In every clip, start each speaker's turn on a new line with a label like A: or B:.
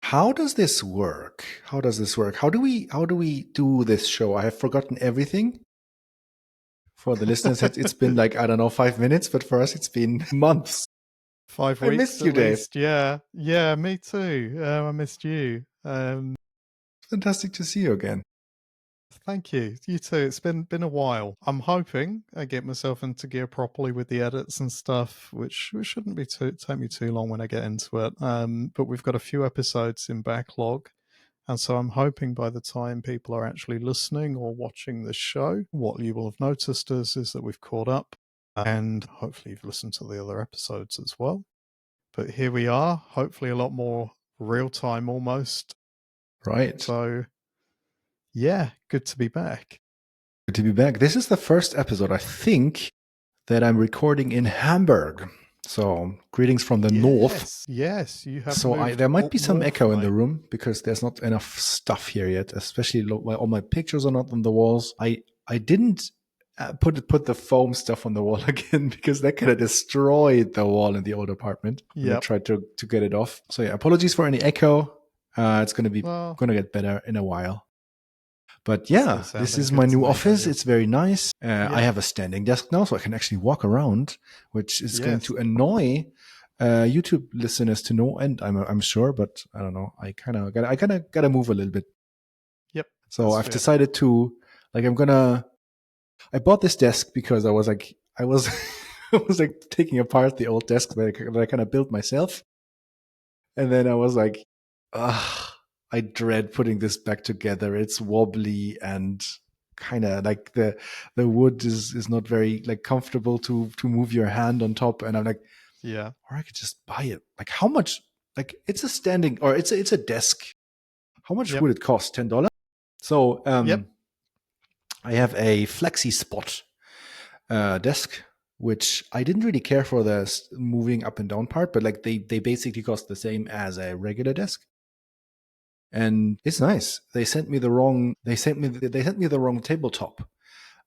A: How does this work? How does this work? How do we do this show? I have forgotten everything. For the listeners, it's been like, I don't know, 5 minutes, but for us, it's been months.
B: Five
A: I
B: weeks
A: missed
B: at
A: you, Dave.
B: least. Yeah, yeah, me too. I missed you.
A: Fantastic to see you again.
B: Thank you. You too. It's been a while. I'm hoping I get myself into gear properly with the edits and stuff, which shouldn't be take me too long when I get into it. But we've got a few episodes in backlog, and so I'm hoping by the time people are actually listening or watching this show, what you will have noticed is that we've caught up, and hopefully you've listened to the other episodes as well. But here we are, hopefully a lot more real time almost.
A: Right.
B: So yeah, good to be back.
A: Good to be back. This is the first episode, I think, that I'm recording in Hamburg. So, greetings from the north.
B: Yes, you have
A: So
B: moved
A: there might
B: up
A: be some
B: north,
A: echo in the
B: mate.
A: room because there's not enough stuff here yet. Especially all my pictures are not on the walls. I didn't put the foam stuff on the wall again because that kind of destroyed the wall in the old apartment when I
B: Yep.
A: tried to get it off. So yeah, apologies for any echo. It's
B: Well,
A: gonna get better in a while. But
B: it's still
A: yeah, this
B: sounding
A: is my
B: good to
A: new
B: me,
A: office.
B: Daniel.
A: It's very nice. I
B: Yep.
A: have a standing desk now, so I can actually walk around, which is going
B: Yes.
A: to annoy YouTube listeners to know, and I'm sure, but I don't know. I kind of gotta move a little bit.
B: Yep.
A: So
B: That's
A: I've
B: fair.
A: decided to like I'm gonna. I bought this desk because I was I was like taking apart the old desk that I kind of built myself, and then I was like, ugh, I dread putting this back together. It's wobbly and kind of like the wood is not very like comfortable to move your hand on top. And I'm like,
B: Yeah.
A: or I could just buy it. Like how much? Like it's a standing or it's a desk. How much
B: Yep.
A: would it cost? $10. So
B: Yep.
A: I have a flexispot desk, which I didn't really care for the moving up and down part, but like they basically cost the same as a regular desk. And it's nice. They sent me the wrong tabletop.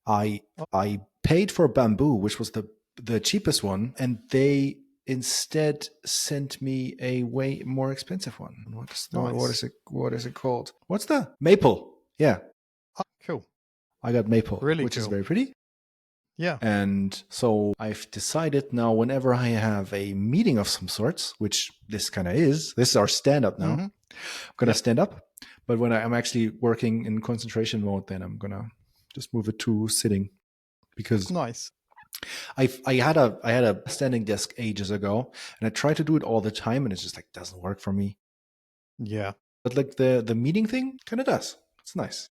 A: I
B: Oh,
A: I paid for bamboo, which was the cheapest one, and they instead sent me a way more expensive one.
B: nice.
A: What is it called? What's the maple? Yeah,
B: Oh, cool.
A: I got maple,
B: Really
A: which is
B: cool.
A: very pretty.
B: Yeah.
A: And so I've decided now, whenever I have a meeting of some sorts, which this kind of is, this is our stand up now.
B: Mm-hmm.
A: I'm gonna
B: Yep.
A: stand up, but when I'm actually working in concentration mode, then I'm gonna just move it to sitting because
B: Nice.
A: I had a standing desk ages ago, and I try to do it all the time, and it just like doesn't work for me.
B: Yeah.
A: But like the meeting thing kind of does. It's nice.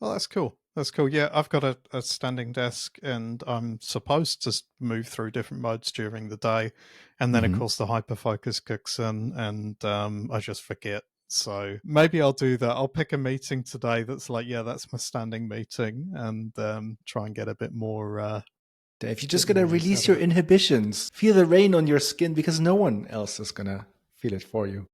B: Well, that's cool. That's cool. Yeah, I've got a standing desk and I'm supposed to move through different modes during the day. And then, of
A: Hmm.
B: course, the hyperfocus kicks in and I just forget. So maybe I'll do that. I'll pick a meeting today that's like, yeah, that's my standing meeting and try and get a
A: If you
B: bit
A: just gotta
B: more use
A: release
B: out of
A: your
B: it.
A: inhibitions, feel the rain on your skin because no one else is gonna feel it for you.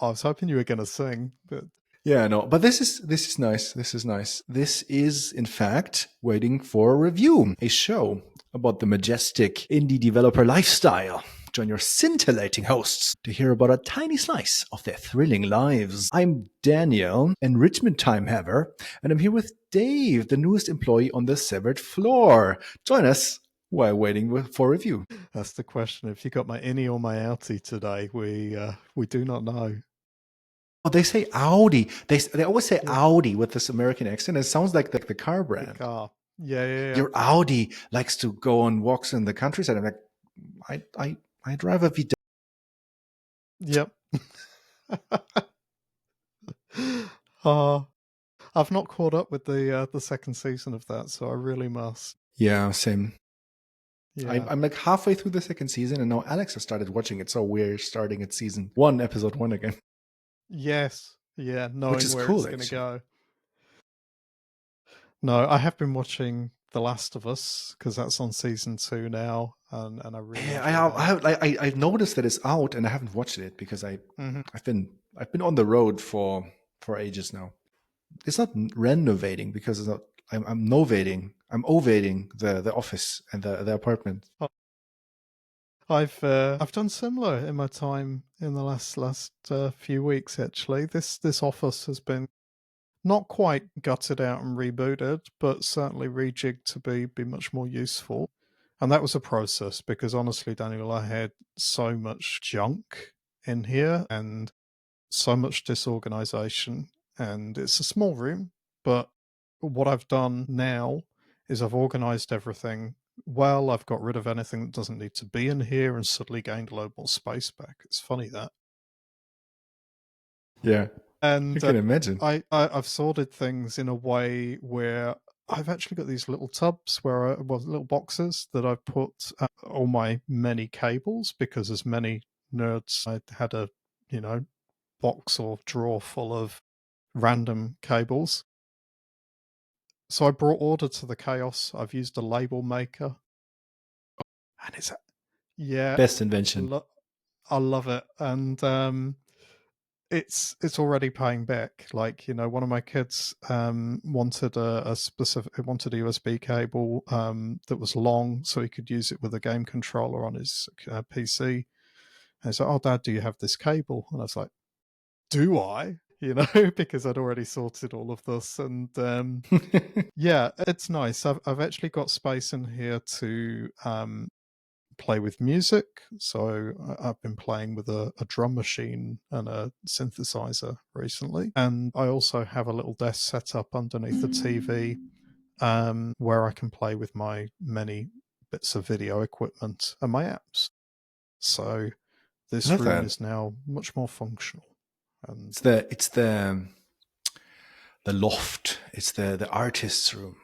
B: I was hoping you were going to sing, but
A: Yeah, no, but this is nice. This is nice. This is in fact waiting for a review, a show about the majestic indie developer lifestyle. Join your scintillating hosts to hear about a tiny slice of their thrilling lives. I'm Daniel, enrichment time haver, and I'm here with Dave, the newest employee on the severed floor. Join us while waiting for review.
B: that's the question. If you got my innie or my outie today, we do not know.
A: Oh, they say Audi. They always say
B: Yeah,
A: Audi with this American accent. It sounds like the car
B: the
A: brand.
B: car. Yeah, yeah, yeah.
A: Your Audi likes to go on walks in the countryside. I'm like, I drive a Vida.
B: Yep. uh, I've not caught up with the second season of that, so I really must.
A: Yeah, same.
B: Yeah.
A: I'm like halfway through the second season, and now Alex has started watching it. So we're starting at season one, episode one again,
B: Yes. Yeah.
A: which
B: Knowing
A: is
B: where
A: cool
B: it's going to
A: actually.
B: go. No, I have been watching The Last of Us because that's on season two now, and I really
A: Yeah,
B: enjoy that.
A: I've noticed that it's out, and I haven't watched it because
B: Hmm.
A: I've been on the road for ages now. It's not renovating because it's not. I'm novating. I'm ovating the office and the apartment.
B: I've done similar in my time in the last few weeks. Actually, this office has been not quite gutted out and rebooted, but certainly rejigged to be much more useful. And that was a process because honestly, Daniel, I had so much junk in here and so much disorganization. And it's a small room, but what I've done now is I've organized everything well. I've got rid of anything that doesn't need to be in here and suddenly gained a load more space back. It's funny that.
A: Yeah, I
B: And
A: can imagine.
B: I've sorted things in a way where I've actually got these little tubs well, little boxes that I've put all my many cables because as many nerds, I had a, you know, box or drawer full of random cables. So I brought order to the chaos. I've used a label maker, and it's yeah,
A: Best invention.
B: lo- I love it, and it's already paying back. Like one of my kids wanted a specific wanted a USB cable that was long, so he could use it with a game controller on his PC. And he's like, "Oh, Dad, do you have this cable?" And I was like, "Do I?" Because I'd already sorted all of this, and yeah, it's nice. I've actually got space in here to play with music. So I've been playing with a drum machine and a synthesizer recently. And I also have a little desk set up underneath the TV where I can play with my many bits of video equipment and my apps. So this
A: Love
B: room
A: that.
B: is now much more functional. And
A: It's the loft. It's the artist's room.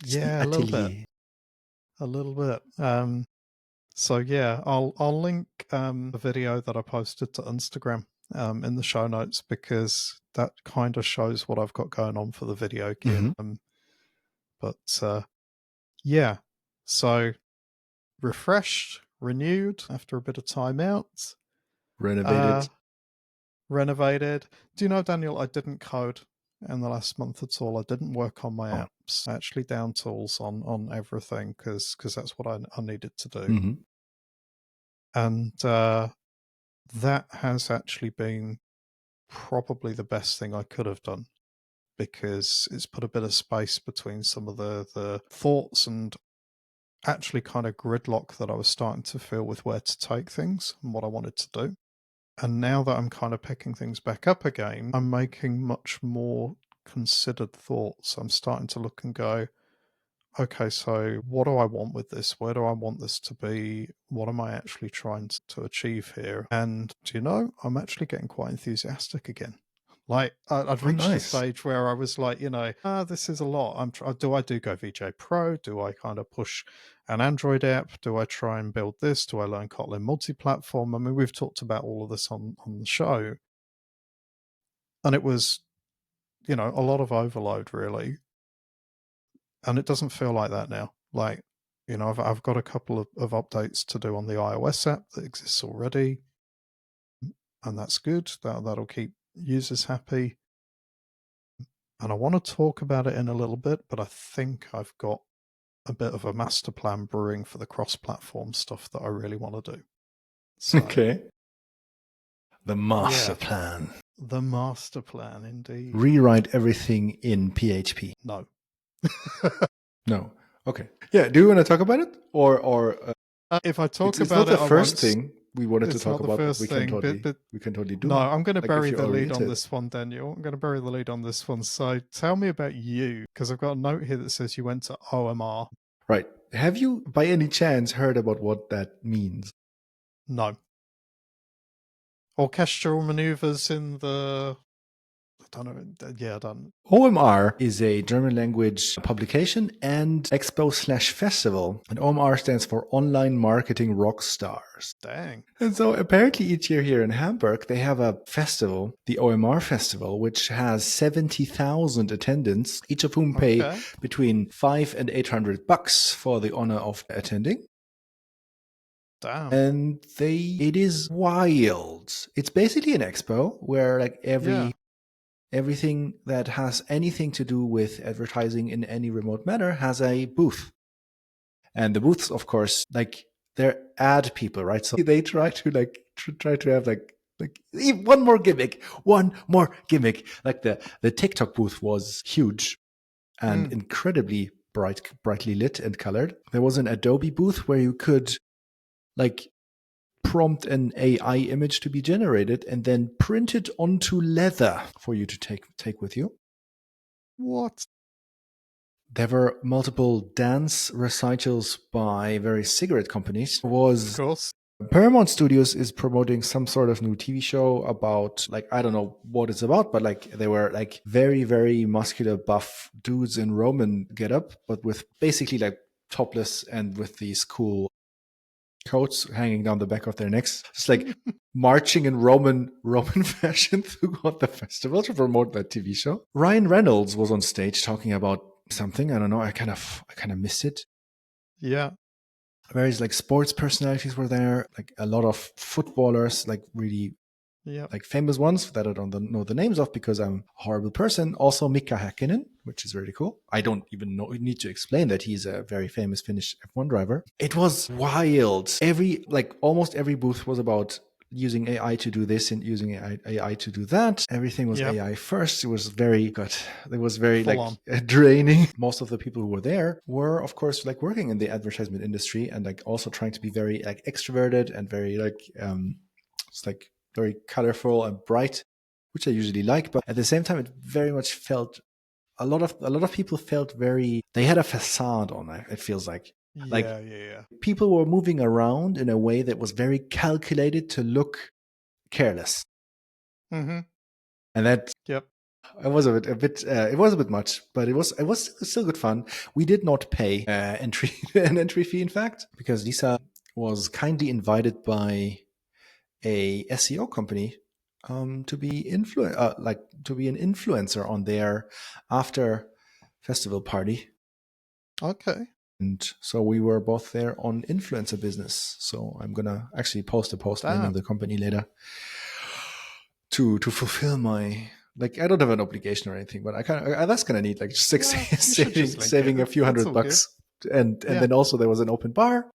A: It's the
B: yeah, a little bit.
A: atelier.
B: A little bit. So yeah, I'll link the video that I posted to Instagram in the show notes because that kind of shows what I've got going on for the video gear.
A: Hmm.
B: But yeah, so refreshed, renewed after a bit of time out, uh,
A: Renovated.
B: renovated. Do you know, Daniel? I didn't code in the last month at all. I didn't work on my
A: Oh.
B: apps. I actually down tools on everything because that's what I needed to do.
A: Hmm.
B: And that has actually been probably the best thing I could have done because it's put a bit of space between some of the thoughts and actually kind of gridlock that I was starting to feel with where to take things and what I wanted to do. And now that I'm kind of picking things back up again, I'm making much more considered thoughts. I'm starting to look and go, okay, so what do I want with this? Where do I want this to be? What am I actually trying to achieve here? And do you know, I'm actually getting quite enthusiastic again. Like I'd
A: Oh,
B: reached a
A: nice.
B: stage where I was like, this is a lot. Do I do go VJ Pro? Do I kind of push an Android app? Do I try and build this? Do I learn Kotlin multi-platform? I mean, we've talked about all of this on the show, and it was a lot of overload really, and it doesn't feel like that now. Like, I've got a couple of updates to do on the iOS app that exists already, and that's good. That'll keep users happy. And I want to talk about it in a little bit, but I think I've got a bit of a master plan brewing for the cross-platform stuff that I really want to do. So,
A: Okay. The master
B: yeah,
A: plan.
B: the master plan indeed.
A: Rewrite everything in PHP.
B: No.
A: No. Okay. Yeah. Do you want to talk about it, or
B: If I talk
A: it's not
B: about
A: the
B: it, I
A: first
B: won't.
A: thing we wanted to
B: It's
A: talk
B: not the
A: about, but
B: first thing, but
A: we can totally do
B: no,
A: it.
B: I'm going to
A: Like if
B: bury
A: you're
B: the lead on
A: oriented.
B: this one, Daniel. I'm going to bury the lead on this one. So tell me about you, because I've got a note here that says you went to OMR.
A: Right. Have you, by any chance, heard about what that means?
B: No. Orchestral maneuvers in the. I don't know. Yeah, I don't.
A: OMR is a German language publication and expo/festival. And OMR stands for Online Marketing Rock Stars.
B: Dang.
A: And so apparently each year here in Hamburg, they have a festival, the OMR Festival, which has 70,000 attendants, each of whom pay
B: Okay.
A: between 5 and 800 bucks for the honor of attending.
B: Damn.
A: And it is wild. It's basically an expo where like
B: Yeah.
A: everything that has anything to do with advertising in any remote manner has a booth. And the booths, of course, like they're ad people, right? So they try to try to have like one more gimmick, one more gimmick. Like the TikTok booth was huge and
B: Mm.
A: incredibly brightly lit and colored. There was an Adobe booth where you could like prompt an AI image to be generated and then print it onto leather for you to take with you.
B: What?
A: There were multiple dance recitals by various cigarette companies.
B: Of
A: Was
B: course.
A: Paramount Studios is promoting some sort of new TV show about like I don't know what it's about, but like they were like very muscular buff dudes in Roman getup, but with basically like topless and with these cool coats hanging down the back of their necks, just like marching in Roman fashion throughout the festival to promote that TV show. Ryan Reynolds was on stage talking about something. I don't know. I kind of missed it.
B: Yeah.
A: Various like sports personalities were there, like a lot of footballers, like really
B: Yeah.
A: like famous ones that I don't know the names of because I'm a horrible person. Also Mika Häkkinen, which is really cool. I don't even need to explain that he's a very famous Finnish F1 driver. It was wild. Almost every booth was about using AI to do this and using AI to do that. Everything was
B: Yep.
A: AI first. It was very good. It was very
B: Full on.
A: draining. Most of the people who were there were, of course, like working in the advertisement industry and like also trying to be very like extroverted and very like it's like very colorful and bright, which I usually like. But at the same time, it very much felt a lot of people felt very they had a facade on it. It feels like
B: Yeah.
A: people were moving around in a way that was very calculated to look careless,
B: Mm-hmm.
A: and that
B: Yep.
A: it was a bit it was a bit much, but it was still good fun. We did not pay an entry fee, in fact, because Lisa was kindly invited by a SEO company to be to be an influencer on their after festival party.
B: Okay.
A: And so we were both there on influencer business. So I'm gonna actually post a post naming
B: Damn.
A: the company later to fulfill my like I don't have an obligation or anything, but that's kind of neat. Like just
B: Well, you should just link it.
A: saving a few
B: That's
A: hundred
B: all good.
A: bucks, and
B: Yeah.
A: then also there was an open bar,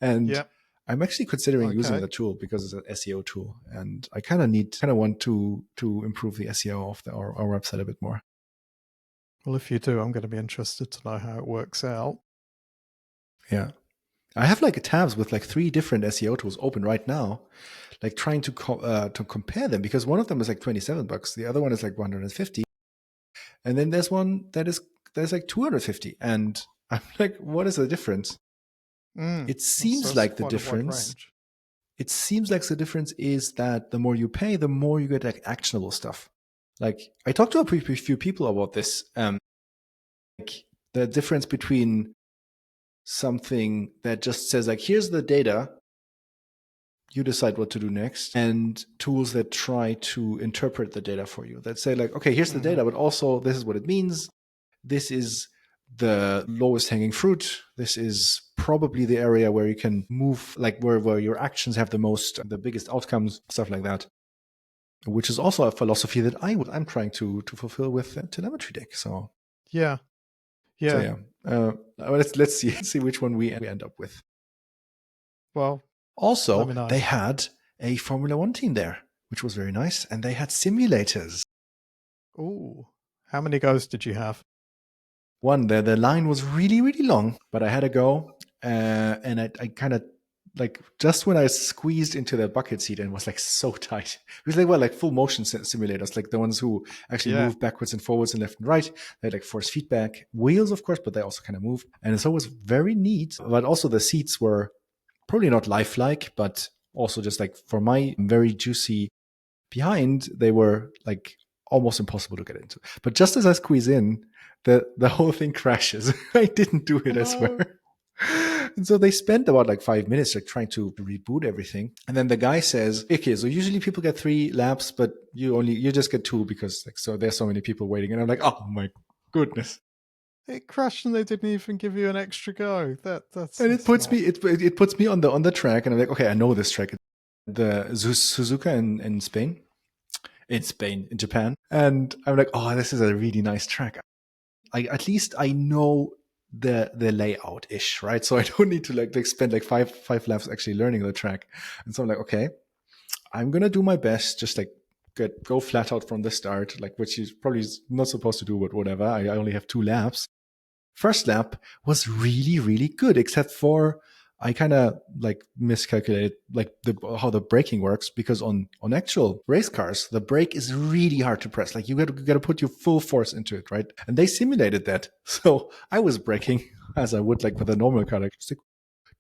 A: and
B: Yep.
A: I'm actually considering using
B: Okay.
A: the tool because it's an SEO tool, and I kind of want to improve the SEO of our website a bit more.
B: Well, if you do, I'm going to be interested to know how it works out.
A: Yeah, I have like tabs with like 3 different SEO tools open right now, like trying to compare them because one of them is like $27, the other one is like 150, and then there's one that's like 250, and I'm like, what is the difference? It
B: So
A: seems
B: that's
A: like the
B: quite a wide
A: difference.
B: range.
A: It seems like the difference is that the more you pay, the more you get like actionable stuff. Like I talked to a few people about this. Like the difference between something that just says like, here's the data, you decide what to do next, and tools that try to interpret the data for you. That say like, okay, here's the data, but also this is what it means. This is the lowest hanging fruit. This is probably the area where you can move, like where your actions have the biggest outcomes, stuff like that. Which is also a philosophy that I'm trying to fulfill with telemetry deck. So
B: Yeah.
A: so
B: Yeah.
A: yeah, let's see which one we end up with.
B: Well, let
A: Also,
B: me know.
A: they had a Formula One team there, which was very nice, and they had simulators.
B: Ooh. How many goes did you have?
A: One, the line was really long, but I had to go, and I kind of like just when I squeezed into the bucket seat and was like so tight. It was like full motion simulators, like the ones who actually
B: Yeah.
A: move backwards and forwards and left and right. They had like force feedback wheels, of course, but they also kind of move, and so it was very neat. But also the seats were probably not lifelike, but also just like for my very juicy behind, they were like almost impossible to get into. But just as I squeeze in, the whole thing crashes. I didn't do
B: Oh
A: it, I
B: no.
A: swear. And so they spent about like 5 minutes like trying to reboot everything. And then the guy says, okay, so usually people get 3 laps, but you just get 2 because like so there's so many people waiting. And I'm like, oh my goodness.
B: It crashed and they didn't even give you an extra go. That's
A: And
B: not.
A: it puts me on the track, and I'm like, okay, I know this track. The Suzuka in Spain. In Japan. And I'm like, oh, this is a really nice track. At least I know the layout ish, right? So I don't need to like spend like five laps actually learning the track. And so I'm like, okay, I'm gonna do my best, just like go flat out from the start, like which is probably not supposed to do, but whatever. I only have 2 laps. First lap was really, really good, except for I kind of like miscalculated like how the braking works, because on actual race cars the brake is really hard to press. Like you got to put your full force into it, right? And they simulated that, so I was braking as I would like with a normal car, like just like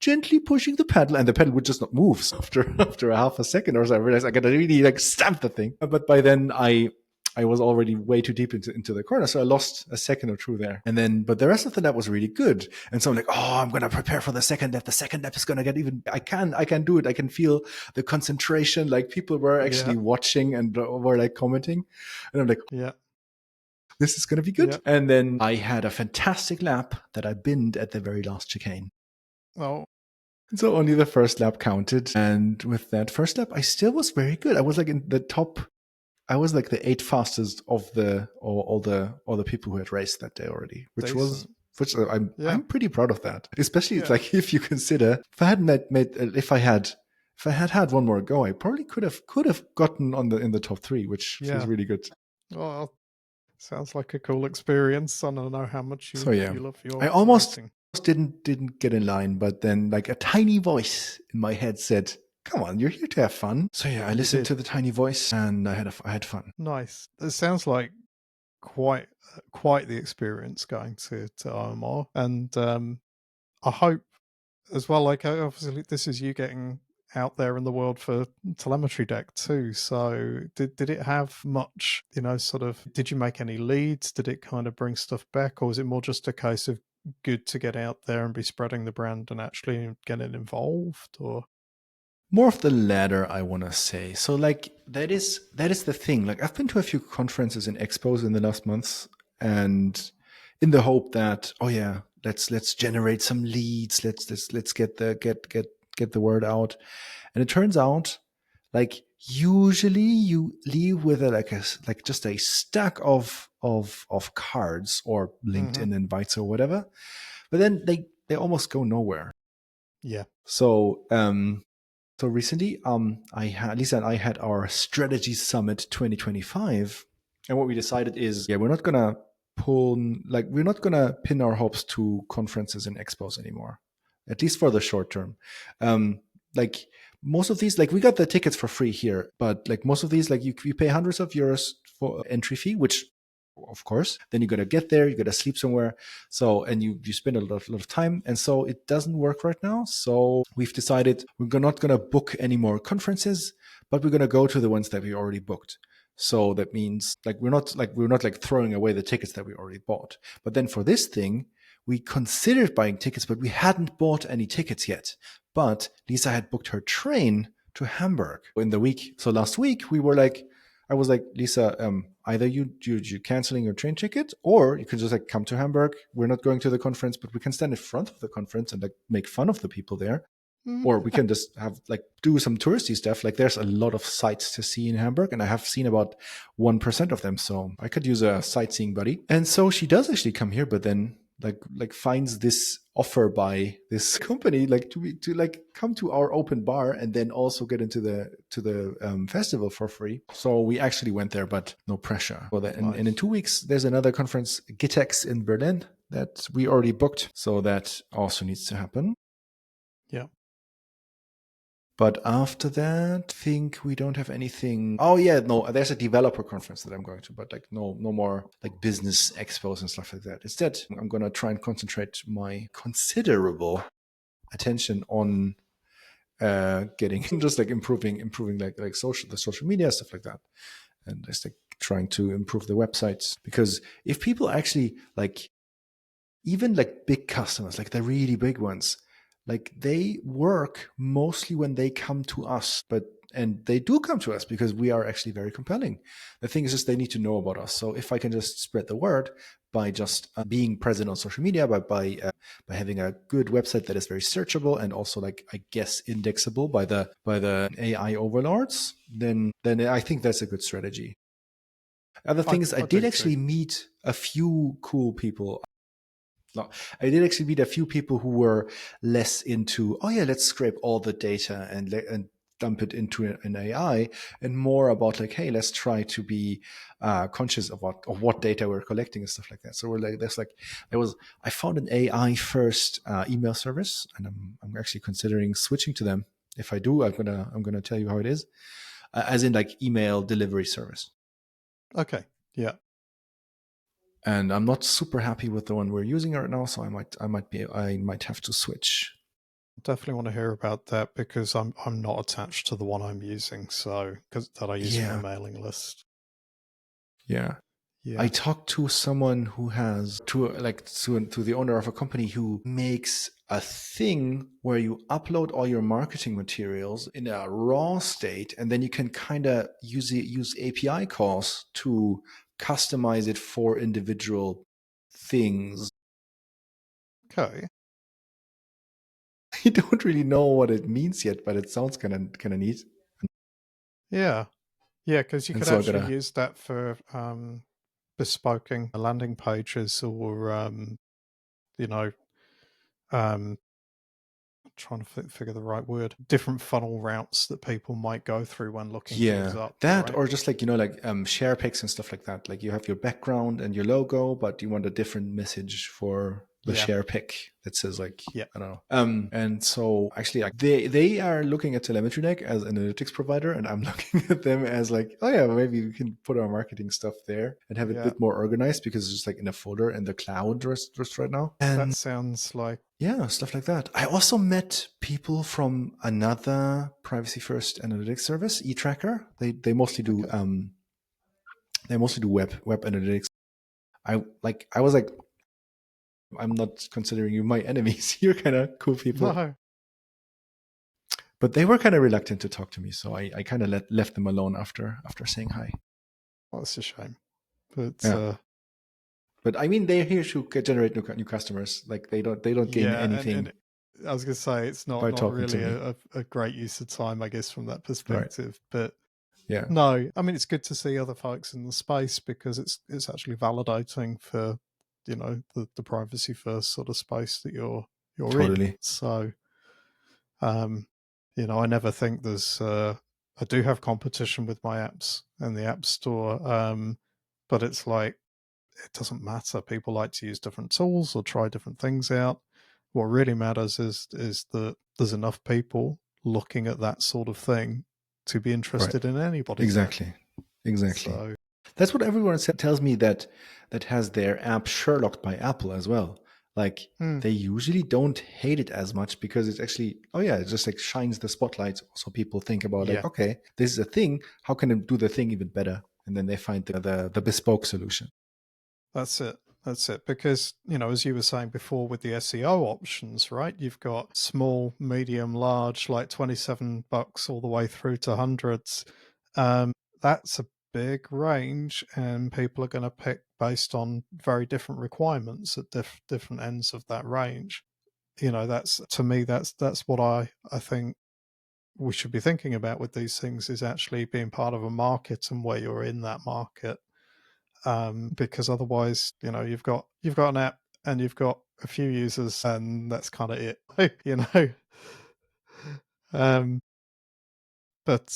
A: gently pushing the pedal, and the pedal would just not move. So after a half a second or so, I realized I got to really like stamp the thing. But by then I was already way too deep into the corner, so I lost a second or two there. And then, but the rest of the lap was really good. And so I'm like, oh, I'm gonna prepare for the second lap. The second lap is gonna get even. I can do it. I can feel the concentration. Like people were actually
B: Yeah.
A: watching and were like commenting, and I'm like,
B: Yeah.
A: this is gonna be
B: Yeah.
A: good. And then I had a fantastic lap that I binned at the very last chicane.
B: Oh,
A: So only the first lap counted. And with that first lap, I still was very good. I was like in the top. I was like the 8th fastest of all the people who had raced that day already,
B: decent.
A: which
B: Yeah.
A: I'm pretty proud of that. Especially
B: Yeah.
A: like if you consider if I had if I had one more go, I probably could have gotten on the in the top 3, which feels
B: Yeah.
A: really good.
B: Well, sounds like a cool experience. I don't know how much
A: So
B: you,
A: yeah,
B: you love
A: I
B: your
A: almost
B: racing.
A: didn't get in line, but then like a tiny voice in my head said, "Come on, you're here to have fun." So yeah, I
B: You
A: listened
B: did.
A: to the tiny voice and I had fun.
B: Nice. It sounds like quite quite the experience going to Omar, and I hope as well. Like obviously, this is you getting out there in the world for telemetry deck too. So did it have much? You know, sort of. Did you make any leads? Did it kind of bring stuff back, or was it more just a case of good to get out there and be spreading the brand and actually getting involved? Or
A: More of the latter, I want to say. So like that is the thing. Like I've been to a few conferences and expos in the last months, and in the hope that, oh yeah, let's generate some leads, let's get the word out. And it turns out like usually you leave with like just a stack of cards or
B: Mhm.
A: LinkedIn invites or whatever, but then they almost go nowhere.
B: Yeah.
A: So so recently, I had Lisa and I had our strategy summit 2025, and what we decided is, yeah, we're not gonna pin our hopes to conferences and expos anymore, at least for the short term. Like most of these, like we got the tickets for free here, but like most of these, like you pay hundreds of euros for entry fee, which of course, then you got to get there, you got to sleep somewhere. So, and you spend a lot of time. And so it doesn't work right now. So we've decided we're not going to book any more conferences, but we're going to go to the ones that we already booked. So that means like we're not like throwing away the tickets that we already bought. But then for this thing, we considered buying tickets, but we hadn't bought any tickets yet. But Lisa had booked her train to Hamburg in the week. So last week we were like, I was like, Lisa, either you canceling your train ticket, or you can just like come to Hamburg. We're not going to the conference, but we can stand in front of the conference and like make fun of the people there.
B: Mm.
A: Or we can just have like do some touristy stuff. Like there's a lot of sites to see in Hamburg, and I have seen about 1% of them. So I could use a sightseeing buddy. And so she does actually come here, but then like finds this offer by this company like to like come to our open bar and then also get into the festival for free. So we actually went there, but no pressure. Well, and in
B: Nice.
A: 2 weeks there's another conference, Gitex in Berlin, that we already booked. So that also needs to happen.
B: Yeah.
A: But after that, I think we don't have anything. Oh yeah, no, there's a developer conference that I'm going to, but like no more like business expos and stuff like that. Instead, I'm gonna try and concentrate my considerable attention on getting just like improving like the social media stuff like that, and just like trying to improve the websites, because if people actually like even like big customers, like the really big ones, like they work mostly when they come to us, but and they do come to us because we are actually very compelling. The thing is just they need to know about us. So if I can just spread the word by just being present on social media, by having a good website that is very searchable and also like I guess indexable by the AI overlords, then I think that's a good strategy. Other thing is I
B: I
A: did
B: do too.
A: actually meet a few cool people. No, I did actually meet a few people who were less into, oh yeah, let's scrape all the data and dump it into an AI, and more about like, hey, let's try to be conscious of what data we're collecting and stuff like that. So we're like, there was, I found an AI first email service, and I'm actually considering switching to them. If I do, I'm gonna tell you how it is, as in like email delivery service.
B: Okay. Yeah.
A: And I'm not super happy with the one we're using right now, so I might have to switch.
B: Definitely want to hear about that because I'm not attached to the one I'm using, so because that I use for my
A: Yeah,
B: mailing list.
A: yeah. I
B: Yeah.
A: talked to someone who has to the owner of a company who makes a thing where you upload all your marketing materials in a raw state, and then you can kind of use API calls to customize it for individual things.
B: Okay.
A: I don't really know what it means yet, but it sounds kind of neat.
B: Yeah. Yeah, because you
A: And
B: could
A: so I
B: actually
A: gotta,
B: use that for bespoking landing pages or you know, um, trying to figure the right word, different funnel routes that people might go through when looking things
A: yeah,
B: up,
A: that,
B: right?
A: or just like, like share pics and stuff like that. Like you have your background and your logo, but you want a different message for the
B: Yeah.
A: share pic that says like,
B: Yeah.
A: I don't know. And so actually, like they are looking at telemetry deck as an analytics provider, and I'm looking at them as like, oh yeah, maybe we can put our marketing stuff there and have it a
B: Yeah.
A: bit more organized, because it's just like in a folder in the cloud just right now.
B: That
A: And
B: sounds like
A: yeah, stuff like that. I also met people from another privacy first analytics service, eTracker. They mostly do
B: okay.
A: web analytics. I was like, I'm not considering you my enemies. You're kind of cool people.
B: No.
A: But they were kind of reluctant to talk to me, so I kind of left them alone after saying hi.
B: Well, that's a shame. But
A: Yeah. But I mean, they're here to generate new customers. Like they don't gain
B: yeah, and
A: anything
B: I was gonna say it's
A: by
B: not
A: talking to
B: really
A: me.
B: a great use of time, I guess, from that
A: Right.
B: perspective. But
A: Yeah.
B: no, I mean it's good to see other folks in the space because it's actually validating for the privacy first sort of space that you're in.
A: Totally.
B: So um, I never think there's I do have competition with my apps in the app store, but it's like it doesn't matter. People like to use different tools or try different things out. What really matters is that there's enough people looking at that sort of thing to be
A: Right.
B: interested in anybody's app.
A: Exactly. Exactly.
B: So
A: That's what everyone tells me that has their app Sherlocked by Apple as well. Like
B: hmm,
A: they usually don't hate it as much because it's actually, oh yeah, it just like shines the spotlight. So people think about like,
B: yeah,
A: okay, this is a thing. How can it do the thing even better? And then they find the bespoke solution.
B: that's it. That's it. Because, as you were saying before with the SEO options, right? You've got small, medium, large, like $27 all the way through to hundreds. That's a big range, and people are going to pick based on very different requirements at different ends of that range. That's to me, that's what I think we should be thinking about with these things is actually being part of a market and where you're in that market, because otherwise, you've got an app and you've got a few users, and that's kind of it, you know. Um, but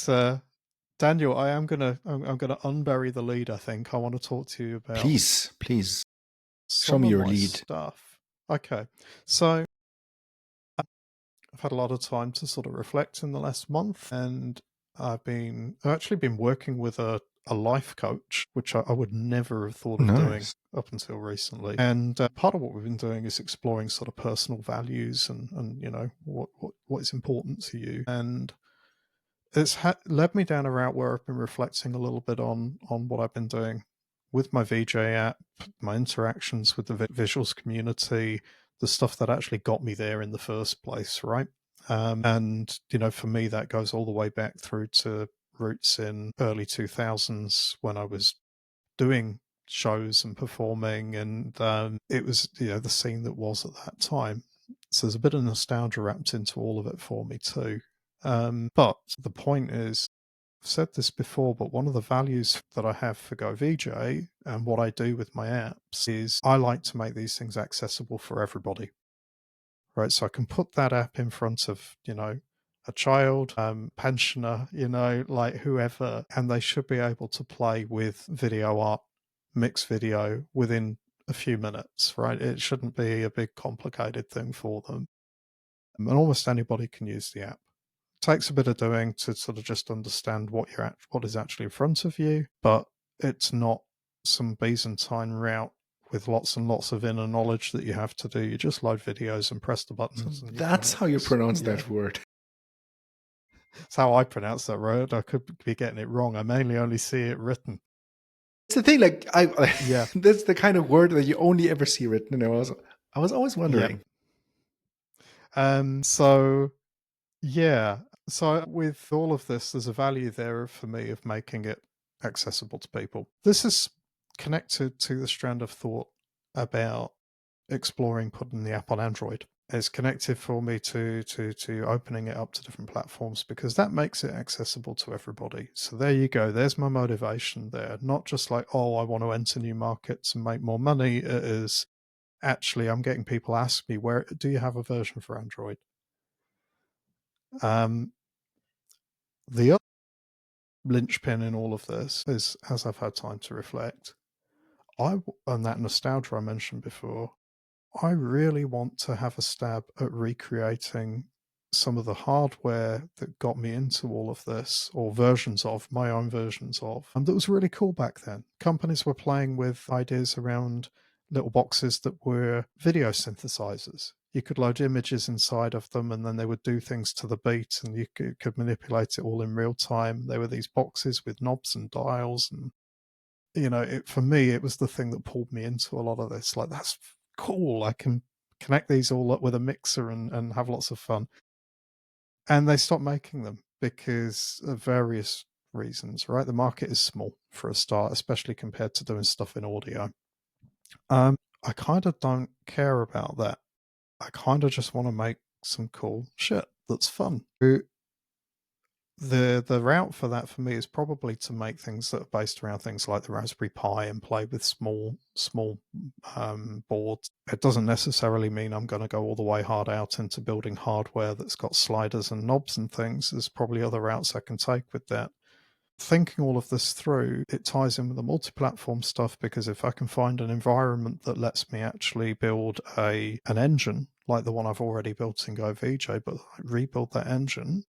B: Daniel, I'm gonna unbury the lead. I think I want to talk to you about
A: Please show
B: some
A: me
B: of
A: your
B: my
A: lead.
B: stuff. Okay, so I've had a lot of time to sort of reflect in the last month, and I've actually been working with a life coach, which I would never have thought of doing
A: Nice.
B: up until recently. And part of what we've been doing is exploring sort of personal values and what is important to you. And it's led me down a route where I've been reflecting a little bit on what I've been doing with my VJ app, my interactions with the visuals community, the stuff that actually got me there in the first place, right? And for me, that goes all the way back through to roots in early 2000s when I was doing shows and performing, and it was the scene that was at that time. So there's a bit of nostalgia wrapped into all of it for me too. But the point is, said this before, but one of the values that I have for GoVJ and what I do with my apps is I like to make these things accessible for everybody, right? So I can put that app in front of, a child, pensioner, like whoever, and they should be able to play with video art, mixed video within a few minutes, right? It shouldn't be a big complicated thing for them. And almost anybody can use the app. Takes a bit of doing to sort of just understand what is actually in front of you, but it's not some Byzantine route with lots and lots of inner knowledge that you have to do. You just load videos and press the buttons.
A: So
B: And
A: that's how you pronounce that word.
B: That's how I pronounce that word. I could be getting it wrong. I mainly only see it written.
A: It's the thing, like that's the kind of word that you only ever see written. And I was always wondering.
B: So with all of this, there's a value there for me of making it accessible to people. This is connected to the strand of thought about exploring putting the app on Android. It's connected for me to opening it up to different platforms because that makes it accessible to everybody. So there you go. There's my motivation there. Not just like, oh, I want to enter new markets and make more money. It is actually, I'm getting people ask me, where do you have a version for Android? The other linchpin in all of this is, as I've had time to reflect, and that nostalgia I mentioned before, I really want to have a stab at recreating some of the hardware that got me into all of this, or my own versions of, and that was really cool back then. Companies were playing with ideas around little boxes that were video synthesizers. You could load images inside of them and then they would do things to the beat and you could manipulate it all in real time. There were these boxes with knobs and dials and, for me, it was the thing that pulled me into a lot of this. Like, that's cool. I can connect these all up with a mixer and have lots of fun. And they stopped making them because of various reasons, right? The market is small for a start, especially compared to doing stuff in audio. I kind of don't care about that. I kind of just want to make some cool shit that's fun. The route for that for me is probably to make things that are based around things like the Raspberry Pi and play with small boards. It doesn't necessarily mean I'm going to go all the way hard out into building hardware that's got sliders and knobs and things. There's probably other routes I can take with that. Thinking all of this through, it ties in with the multi-platform stuff because if I can find an environment that lets me actually build an engine like the one I've already built in GoVJ, but rebuild that engine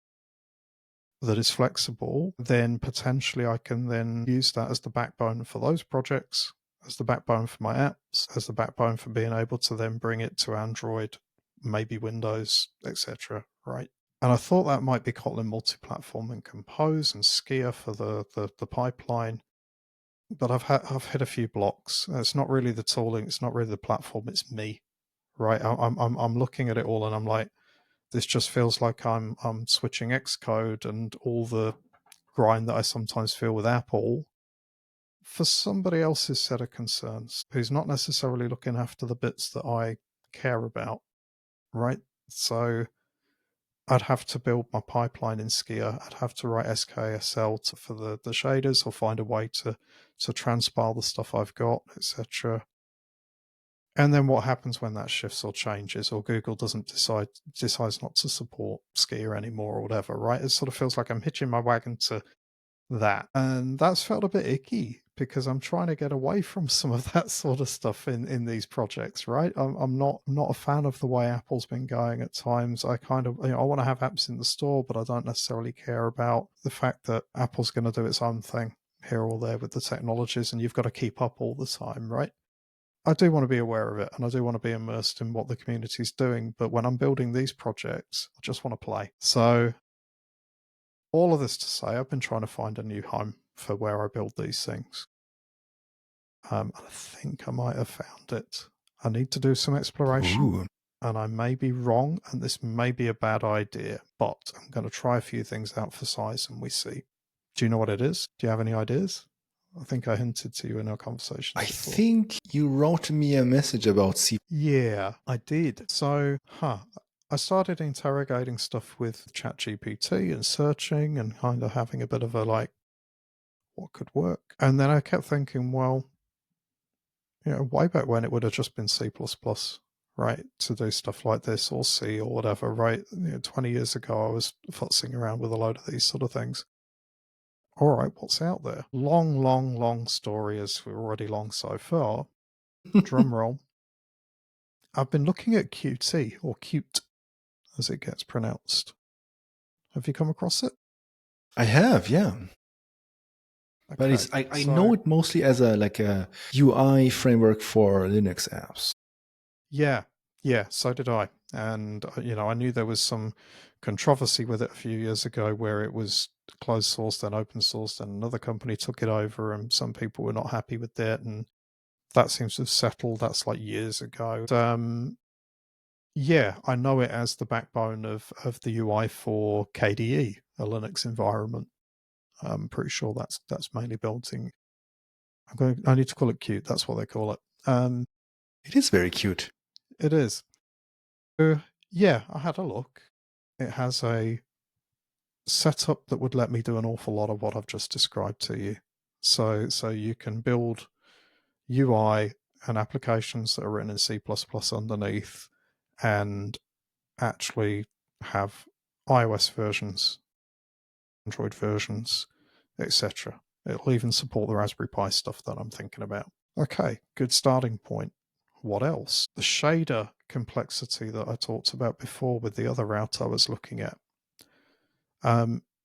B: that is flexible, then potentially I can then use that as the backbone for those projects, as the backbone for my apps, as the backbone for being able to then bring it to Android, maybe Windows, etc. Right? And I thought that might be Kotlin multi-platform and Compose and Skia for the pipeline. But I've hit a few blocks. It's not really the tooling, it's not really the platform, it's me. Right? I'm looking at it all and I'm like, this just feels like I'm switching Xcode and all the grind that I sometimes feel with Apple for somebody else's set of concerns who's not necessarily looking after the bits that I care about, right? So I'd have to build my pipeline in Skia. I'd have to write SKSL for the shaders or find a way to transpile the stuff I've got, etc. And then what happens when that shifts or changes, or Google decides not to support Skia anymore or whatever, right? It sort of feels like I'm hitching my wagon to that. And that's felt a bit icky because I'm trying to get away from some of that sort of stuff in these projects, right? I'm not a fan of the way Apple's been going at times. I kind of, I want to have apps in the store, but I don't necessarily care about the fact that Apple's going to do its own thing here or there with the technologies and you've got to keep up all the time, right? I do want to be aware of it and I do want to be immersed in what the community's doing. But when I'm building these projects, I just want to play. So all of this to say, I've been trying to find a new home for where I build these things. I think I might have found it. I need to do some exploration.
A: Ooh.
B: And I may be wrong and this may be a bad idea, but I'm going to try a few things out for size and we see. Do you know what it is? Do you have any ideas? I think I hinted to you in our conversation.
A: I think you wrote me a message about C.
B: Yeah, I did. So, I started interrogating stuff with ChatGPT and searching and kind of having a bit of a like, what could work? And then I kept thinking, well, way back when it would have just been C++, right, to do stuff like this, or C or whatever, right? 20 years ago, I was futzing around with a load of these sort of things. All right, what's out there? Long, long, long story, as we're already long so far. Drum roll. I've been looking at Qt, or Qt, as it gets pronounced. Have you come across it?
A: I have, yeah. But
B: Okay,
A: I know
B: so
A: it mostly as a UI framework for Linux apps.
B: yeah, yeah, so did I. And, I knew there was some controversy with it a few years ago where it was closed source, then open source, then another company took it over, and some people were not happy with it. And that seems to have settled. That's like years ago. Yeah, I know it as the backbone of the UI for KDE, a Linux environment. I'm pretty sure that's mainly built in. I need to call it Qt. That's what they call it.
A: It is very cute.
B: It is. Yeah, I had a look. It has a setup that would let me do an awful lot of what I've just described to you. So you can build UI and applications that are written in C++ underneath, and actually have iOS versions, Android versions, etc. It'll even support the Raspberry Pi stuff that I'm thinking about. Okay, good starting point. What else? The shader complexity that I talked about before with the other route I was looking at.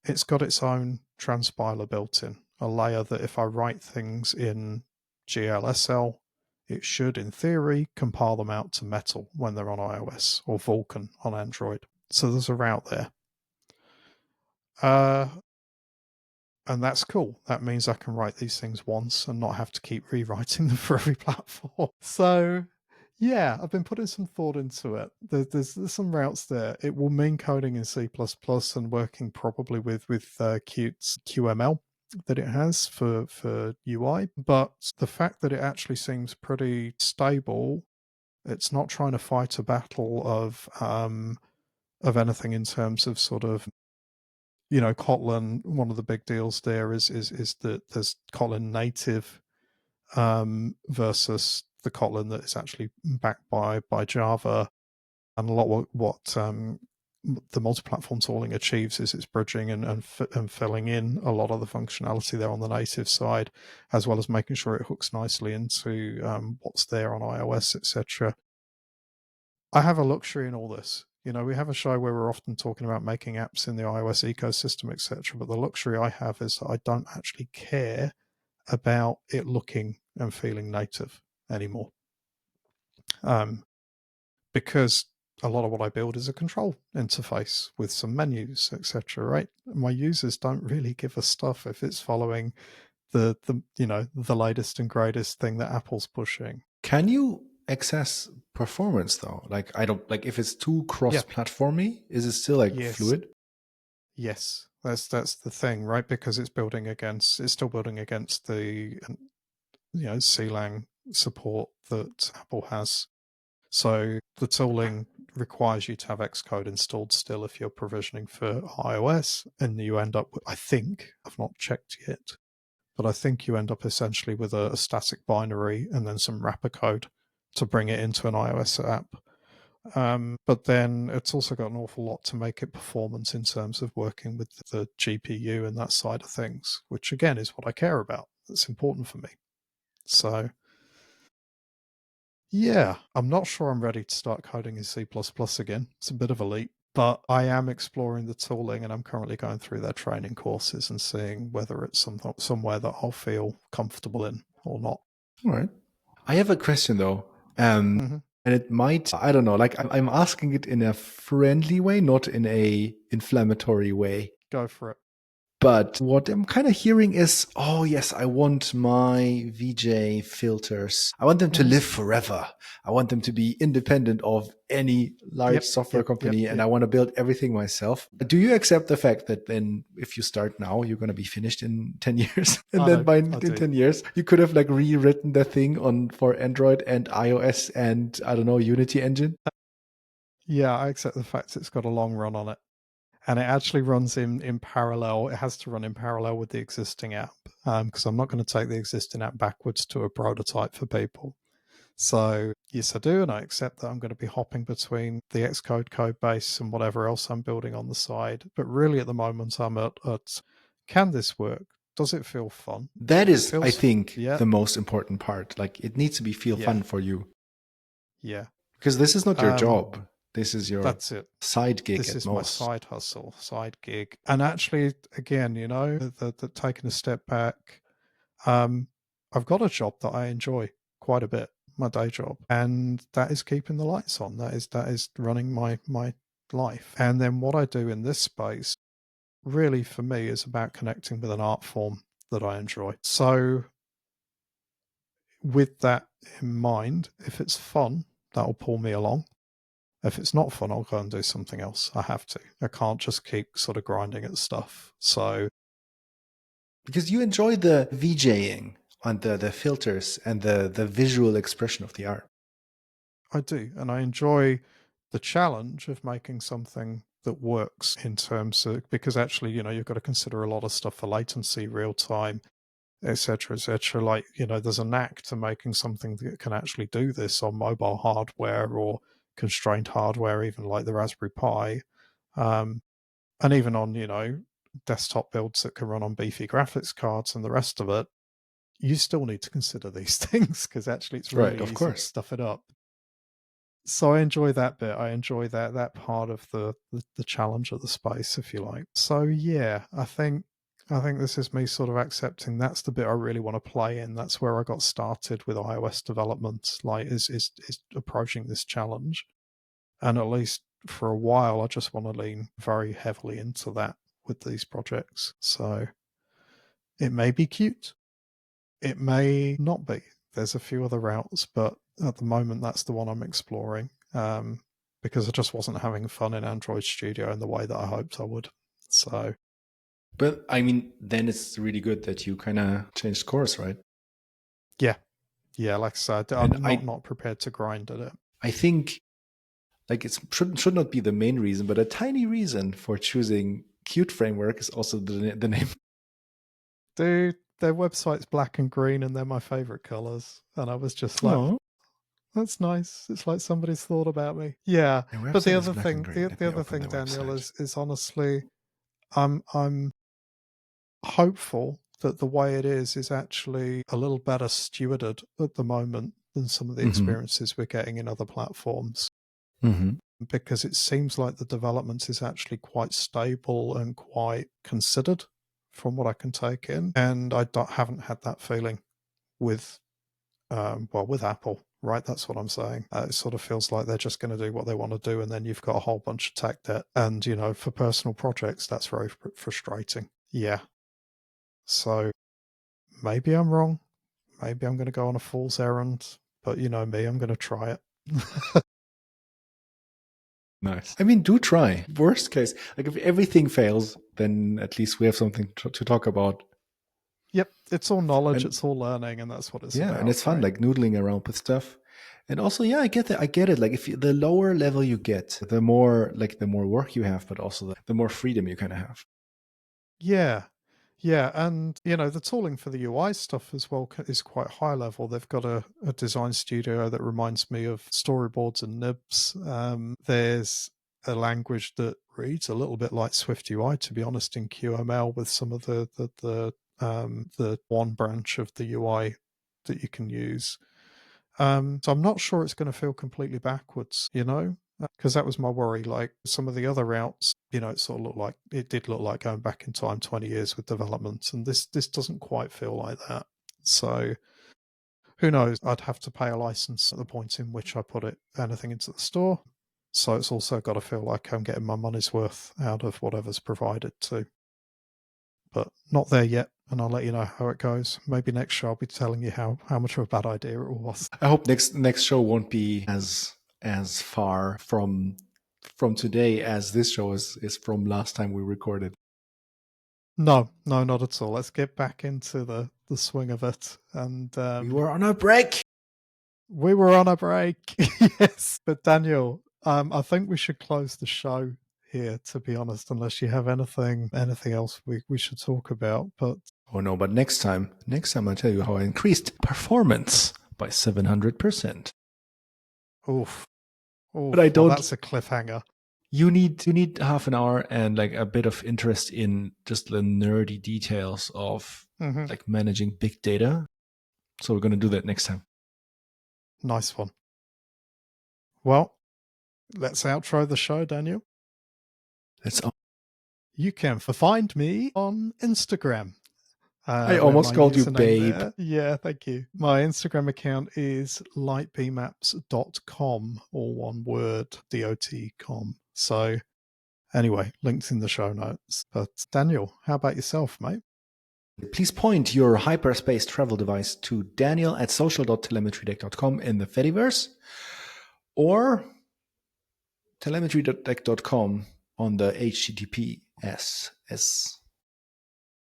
B: It's got its own transpiler built in, a layer that if I write things in GLSL, it should, in theory, compile them out to Metal when they're on iOS, or Vulkan on Android. So there's a route there. Uh, and that's cool. That means I can write these things once and not have to keep rewriting them for every platform. So, yeah, I've been putting some thought into it. There's some routes there. It will mean coding in C++ and working probably with Qt's QML that it has for UI. But the fact that it actually seems pretty stable, it's not trying to fight a battle of anything in terms of sort of Kotlin. One of the big deals there is that there's Kotlin native versus the Kotlin that is actually backed by Java, and a lot what the multi-platform tooling achieves is it's bridging and filling in a lot of the functionality there on the native side, as well as making sure it hooks nicely into what's there on iOS, etc. I have a luxury in all this. We have a show where we're often talking about making apps in the iOS ecosystem, etc. But the luxury I have is that I don't actually care about it looking and feeling native anymore, because a lot of what I build is a control interface with some menus, etc. Right? My users don't really give a stuff if it's following the latest and greatest thing that Apple's pushing.
A: Can you access performance though? Like I don't like if it's too
B: Yeah.
A: cross-platformy, is it still like
B: Yes.
A: fluid?
B: Yes, that's the thing, right? Because it's still building against the CLang support that Apple has. So the tooling requires you to have Xcode installed still if you're provisioning for iOS, and you end up with, I think, I've not checked yet, but I think you end up essentially with a static binary and then some wrapper code to bring it into an iOS app. But then it's also got an awful lot to make it performant in terms of working with the GPU and that side of things, which again is what I care about. That's important for me. So, yeah, I'm not sure I'm ready to start coding in C++ again. It's a bit of a leap, but I am exploring the tooling, and I'm currently going through their training courses and seeing whether it's somewhere that I'll feel comfortable in or not.
A: All right. I have a question though.
B: Mm-hmm.
A: And it might, I don't know, like I'm asking it in a friendly way, not in a inflammatory way.
B: Go for it.
A: But what I'm kind of hearing is, oh yes, I want my VJ filters. I want them to
B: Mm-hmm.
A: live forever. I want them to be independent of any large
B: Yep,
A: software
B: yep, yep,
A: company, and I
B: yep.
A: want to build everything myself. Do you accept the fact that then if you start now, you're going to be finished in 10 years? And
B: I
A: then
B: know,
A: by
B: I
A: in
B: do.
A: 10 years, you could have like rewritten the thing on for Android and iOS and I don't know, Unity engine?
B: Yeah, I accept the fact it's got a long run on it. And it actually runs in parallel. It has to run in parallel with the existing app, because I'm not going to take the existing app backwards to a prototype for people. So yes, I do, and I accept that I'm going to be hopping between the Xcode code base and whatever else I'm building on the side. But really, at the moment, I'm at can this work? Does it feel fun?
A: That
B: If it
A: is, I
B: feels,
A: think,
B: yeah,
A: the most important part. Like, it needs to be feel
B: yeah,
A: fun for you
B: yeah.
A: because this is not your
B: Um,
A: job. This is your
B: that's it.
A: side gig
B: This
A: at
B: is my
A: most.
B: side hustle, side gig. And actually, again, taking a step back, um, I've got a job that I enjoy quite a bit, my day job, and that is keeping the lights on. That is running my life. And then what I do in this space, really for me, is about connecting with an art form that I enjoy. So with that in mind, if it's fun, that'll pull me along. If it's not fun, I'll go and do something else. I have to. I can't just keep sort of grinding at stuff. So
A: Because you enjoy the VJing on the filters and the visual expression of the art.
B: I do. And I enjoy the challenge of making something that works in terms of, because actually, you've got to consider a lot of stuff for latency, real time, etc., etc. Like, there's a knack to making something that can actually do this on mobile hardware or constrained hardware, even like the Raspberry Pi. Um, and even on desktop builds that can run on beefy graphics cards and the rest of it, you still need to consider these things because actually it's
A: Right,
B: really
A: of
B: easy to
A: course.
B: stuff it up. So I enjoy that bit. I enjoy that part of the challenge of the space, if you like. So yeah, I think this is me sort of accepting that's the bit I really want to play in. That's where I got started with iOS development, like is approaching this challenge. And at least for a while, I just want to lean very heavily into that with these projects. So it may be cute. It may not be. There's a few other routes, but at the moment, that's the one I'm exploring, because I just wasn't having fun in Android Studio in the way that I hoped I would. So,
A: But I mean, then it's really good that you kind of changed course, right?
B: yeah, yeah, like I said,
A: And
B: I'm not prepared to grind at it.
A: I think like it should not be the main reason, but a tiny reason for choosing Qt framework is also the name.
B: Dude, their website's black and green, and they're my favorite colors. And I was just like,
A: Oh,
B: that's nice. It's like somebody's thought about me. Yeah,
A: their
B: but the
A: website is
B: other
A: black and
B: thing,
A: green.
B: the,
A: Let
B: the
A: me
B: other
A: open
B: thing,
A: the
B: Daniel,
A: website.
B: is honestly, I'm hopeful that the way it is actually a little better stewarded at the moment than some of the
A: Mm-hmm.
B: experiences we're getting in other platforms,
A: Mm-hmm.
B: because it seems like the development is actually quite stable and quite considered from what I can take in. And haven't had that feeling with, with Apple. Right, that's what I'm saying. It sort of feels like they're just going to do what they want to do, and then you've got a whole bunch of tech debt. And for personal projects, that's very frustrating. Yeah, so maybe I'm wrong. Maybe I'm going to go on a fool's errand, but you know me, I'm going to try it.
A: Nice. I mean, do try. Worst case, like if everything fails, then at least we have something to talk about.
B: Yep, it's all knowledge,
A: And
B: it's all learning, and that's what it's
A: yeah, and
B: about,
A: it's fun,
B: right?
A: like noodling around with stuff. And also, yeah, I get that. I get it. Like if the lower level you get, the more work you have, but also the more freedom you kind of have.
B: Yeah. Yeah, and the tooling for the UI stuff as well is quite high level. They've got a design studio that reminds me of storyboards and nibs. There's a language that reads a little bit like Swift UI, to be honest, in QML with some of the one branch of the UI that you can use. So I'm not sure it's going to feel completely backwards, because that was my worry. Like some of the other routes, it did look like going back in time 20 years with development, and this doesn't quite feel like that. So who knows? I'd have to pay a license at the point in which I put anything into the store. So it's also got to feel like I'm getting my money's worth out of whatever's provided too. But not there yet, and I'll let you know how it goes. Maybe next show I'll be telling you how much of a bad idea it was.
A: I hope next show won't be as far from today as this show is from last time we recorded.
B: No, no, not at all. Let's get back into the swing of it. And
A: We were on a break.
B: we were on a break. Yes. But Daniel, I think we should close the show here, to be honest, unless you have anything else we should talk about. But
A: Oh no, but next time I'll tell you how I increased performance by 700%.
B: oof,
A: But I
B: well,
A: don't.
B: that's a cliffhanger.
A: You need half an hour and like a bit of interest in just the nerdy details of
B: Hmm.
A: like managing big data. So we're gonna do that next time.
B: Nice one. Well, let's outro the show, Daniel.
A: That's
B: You can find me on Instagram.
A: I
B: Where
A: almost
B: my
A: called you
B: username
A: babe.
B: there. Yeah, thank you. My Instagram account is lightbmaps.com, all one word, DOT.com. So anyway, links in the show notes. But Daniel, how about yourself, mate?
A: Please point your hyperspace travel device to daniel@social.telemetrydeck.com in the Fediverse or telemetrydeck.com on the HTTPS.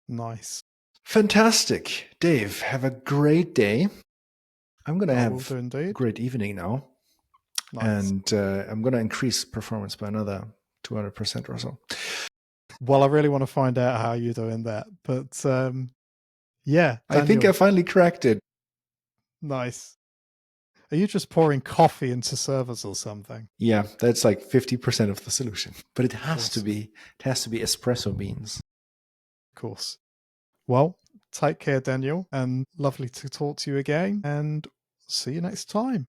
B: Nice.
A: Fantastic. Dave, have a great day. I'm going to
B: I will
A: have
B: do
A: a
B: indeed.
A: great evening now.
B: Nice.
A: And I'm going to increase performance by another 200% or so.
B: Well, I really want to find out how you're doing that. But yeah,
A: I think
B: Daniel,
A: I finally cracked it.
B: nice. Are you just pouring coffee into servers or something?
A: Yeah, that's like 50% of the solution. But it has to
B: Awesome.
A: be espresso beans.
B: Of course. Well, take care, Daniel, and lovely to talk to you again. And see you next time.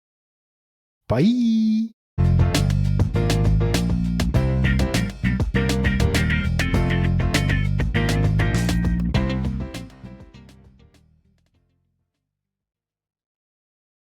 A: Bye.